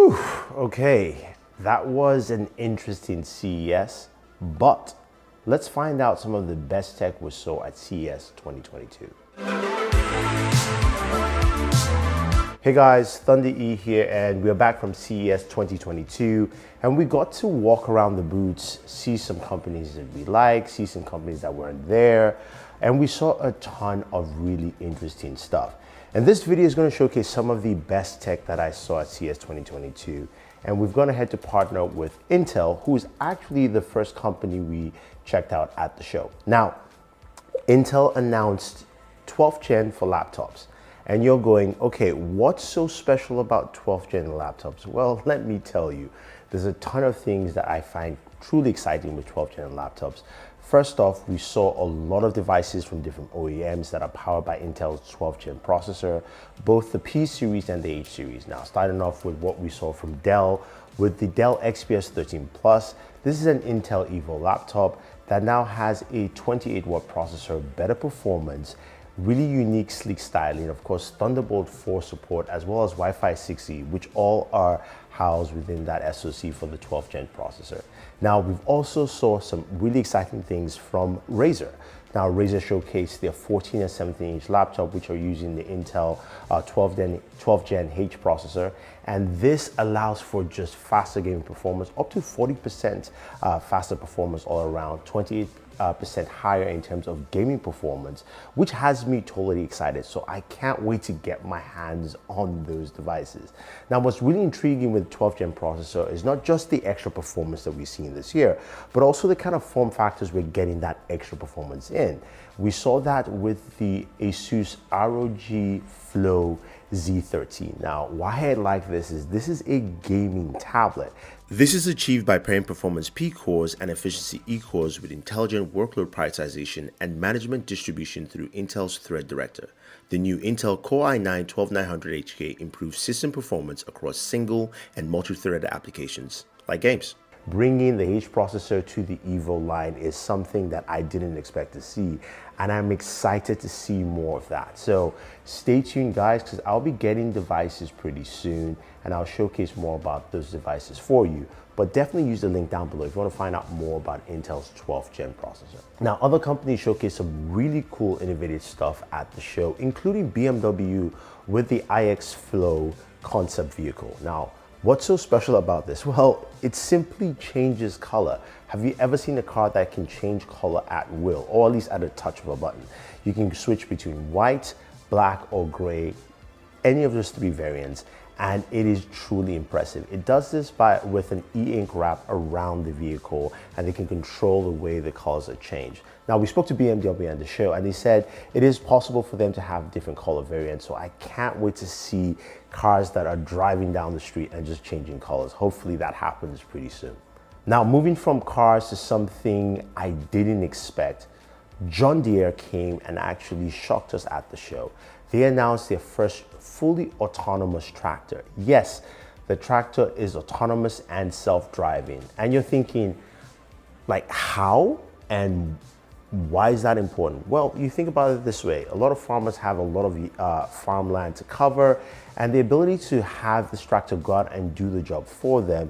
Whew, okay, that was an interesting CES, but let's find out some of the best tech we saw at CES 2022. Hey guys, Thunder E here, and we're back from CES 2022, and we got to walk around the booths, see some companies that we like, see some companies that weren't there, and we saw a ton of really interesting stuff. And this video is going to showcase some of the best tech that I saw at CES 2022, and we've gone ahead to partner with Intel, who is actually the first company we checked out at the show. Now, Intel announced 12th gen for laptops. And you're going, okay, what's so special about 12th gen laptops? Well, let me tell you, there's a ton of things that I find truly exciting with 12th gen laptops. First off, we saw a lot of devices from different OEMs that are powered by Intel's 12th gen processor, both the P series and the H series. Now, starting off with what we saw from Dell, with the Dell XPS 13 Plus, this is an Intel Evo laptop that now has a 28-watt processor, better performance, really unique, sleek styling, of course, Thunderbolt 4 support, as well as Wi-Fi 6E, which all are housed within that SoC for the 12th gen processor. Now, we've also saw some really exciting things from Razer. Now, Razer showcased their 14 and 17-inch laptop, which are using the Intel 12th Gen H processor. And this allows for just faster gaming performance, up to 40% faster performance all around, 28% higher in terms of gaming performance, which has me totally excited. So I can't wait to get my hands on those devices. Now, what's really intriguing with 12th gen processor is not just the extra performance that we've seen this year, but also the kind of form factors we're getting that extra performance in. We saw that with the Asus ROG Flow Z13. Now, why I like this is a gaming tablet. This is achieved by pairing performance P cores and efficiency E cores with intelligent workload prioritization and management distribution through Intel's Thread Director. The new Intel Core i9-12900HK improves system performance across single and multi-threaded applications, like games. Bringing the H processor to the Evo line is something that I didn't expect to see, and I'm excited to see more of that. So stay tuned, guys, because I'll be getting devices pretty soon, and I'll showcase more about those devices for you. But definitely use the link down below if you want to find out more about Intel's 12th gen processor. Now, other companies showcased some really cool, innovative stuff at the show, including BMW with the iX Flow concept vehicle. Now, what's so special about this? Well, it simply changes color. Have you ever seen a car that can change color at will, or at least at a touch of a button? You can switch between white, black, or gray, any of those three variants, and it is truly impressive. It does this with an e-ink wrap around the vehicle, and they can control the way the colors are changed. Now, we spoke to BMW at the show, and they said it is possible for them to have different color variants, so I can't wait to see cars that are driving down the street and just changing colors. Hopefully that happens pretty soon. Now, moving from cars to something I didn't expect, John Deere came and actually shocked us at the show. They announced their first fully autonomous tractor. Yes, the tractor is autonomous and self-driving. And you're thinking, like, how and why is that important? Well, you think about it this way. A lot of farmers have a lot of farmland to cover, and the ability to have this tractor go out and do the job for them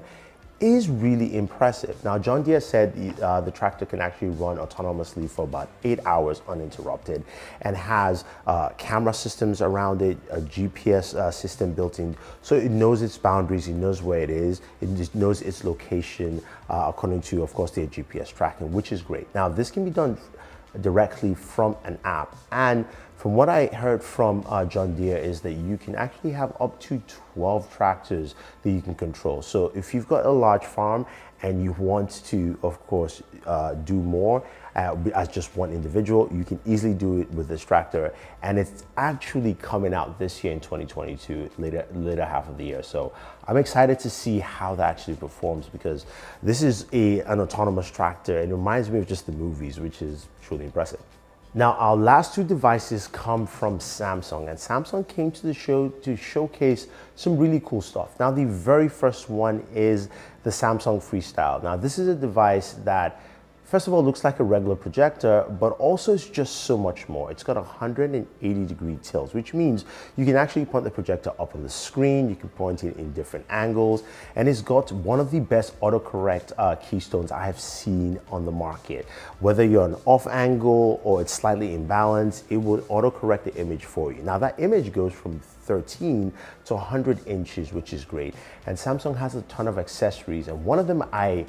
is really impressive. Now, John Deere said the tractor can actually run autonomously for about 8 hours uninterrupted, and has camera systems around it, a GPS system built in, so it knows its boundaries, it knows where it is, it just knows its location according to, of course, their GPS tracking, which is great. Now, this can be done directly from an app, and from what I heard from John Deere is that you can actually have up to 12 tractors that you can control. So if you've got a large farm and you want to, of course, do more as just one individual, you can easily do it with this tractor. And it's actually coming out this year in 2022, later half of the year. So I'm excited to see how that actually performs, because this is an autonomous tractor. It reminds me of just the movies, which is truly impressive. Now, our last two devices come from Samsung, and Samsung came to the show to showcase some really cool stuff. Now, the very first one is the Samsung Freestyle. Now, this is a device that First of all, it looks like a regular projector, but also it's just so much more. It's got 180-degree tilts, which means you can actually point the projector up on the screen, you can point it in different angles, and it's got one of the best autocorrect keystones I have seen on the market. Whether you're an off angle or it's slightly imbalanced, it will autocorrect the image for you. Now that image goes from 13 to 100 inches, which is great. And Samsung has a ton of accessories, and one of them I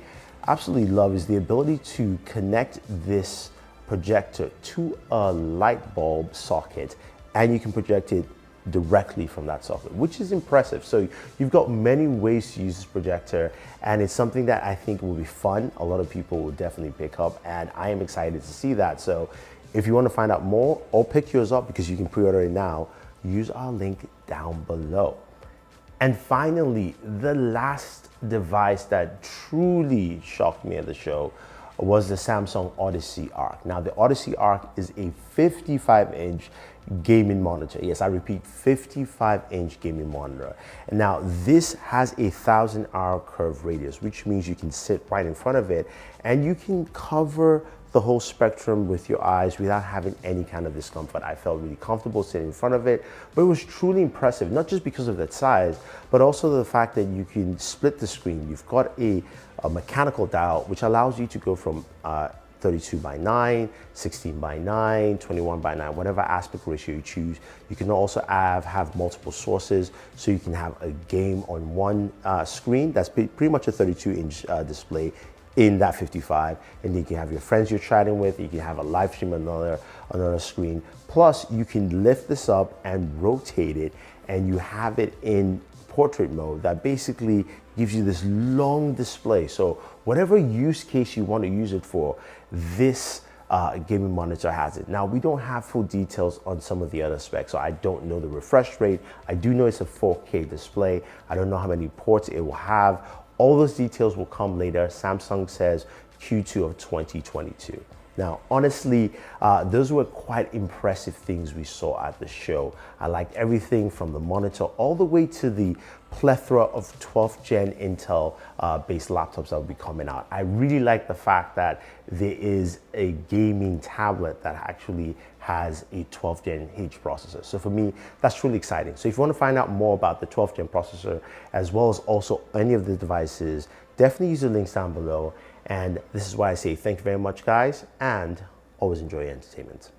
absolutely love is the ability to connect this projector to a light bulb socket, and you can project it directly from that socket, which is impressive. So you've got many ways to use this projector, and it's something that I think will be fun. A lot of people will definitely pick up, and I am excited to see that. So if you want to find out more or pick yours up, because you can pre-order it now, use our link down below. And finally, the last device that truly shocked me at the show was the Samsung Odyssey Arc. Now, the Odyssey Arc is a 55-inch gaming monitor. Yes, I repeat, 55-inch gaming monitor. And now, this has a 1,000-hour curve radius, which means you can sit right in front of it and you can cover the whole spectrum with your eyes without having any kind of discomfort. I felt really comfortable sitting in front of it, but it was truly impressive, not just because of its size, but also the fact that you can split the screen. You've got a mechanical dial, which allows you to go from 32 by 9, 16 by 9, 21 by 9, whatever aspect ratio you choose. You can also have multiple sources, so you can have a game on one screen that's pretty much a 32-inch display in that 55, and you can have your friends you're chatting with, you can have a live stream on another screen. Plus, you can lift this up and rotate it, and you have it in portrait mode that basically gives you this long display. So whatever use case you want to use it for, this gaming monitor has it. Now, we don't have full details on some of the other specs, so I don't know the refresh rate. I do know it's a 4K display. I don't know how many ports it will have. All those details will come later. Samsung says Q2 of 2022. Now, honestly, those were quite impressive things we saw at the show. I liked everything from the monitor all the way to the plethora of 12th gen Intel based laptops that will be coming out. I really like the fact that there is a gaming tablet that actually has a 12th gen H processor. So for me, that's truly exciting. So if you want to find out more about the 12th gen processor, as well as also any of the devices, definitely use the links down below. And this is why I say thank you very much, guys, and always enjoy your entertainment.